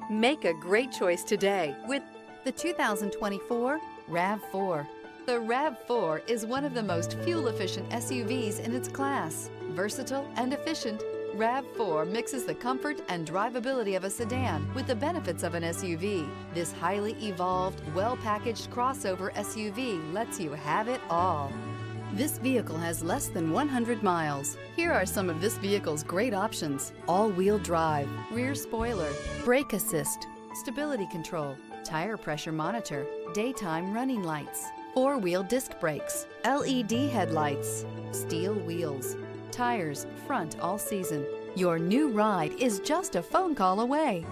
Make a great choice today with the 2024 RAV4. The RAV4 is one of the most fuel-efficient SUVs in its class. Versatile and efficient, RAV4 mixes the comfort and drivability of a sedan with the benefits of an SUV. This highly evolved, well-packaged crossover SUV lets you have it all. This vehicle has less than 100 miles. Here are some of this vehicle's great options: all-wheel drive, rear spoiler, brake assist, stability control, tire pressure monitor, daytime running lights, four-wheel disc brakes, LED headlights, steel wheels, tires front all season. Your new ride is just a phone call away.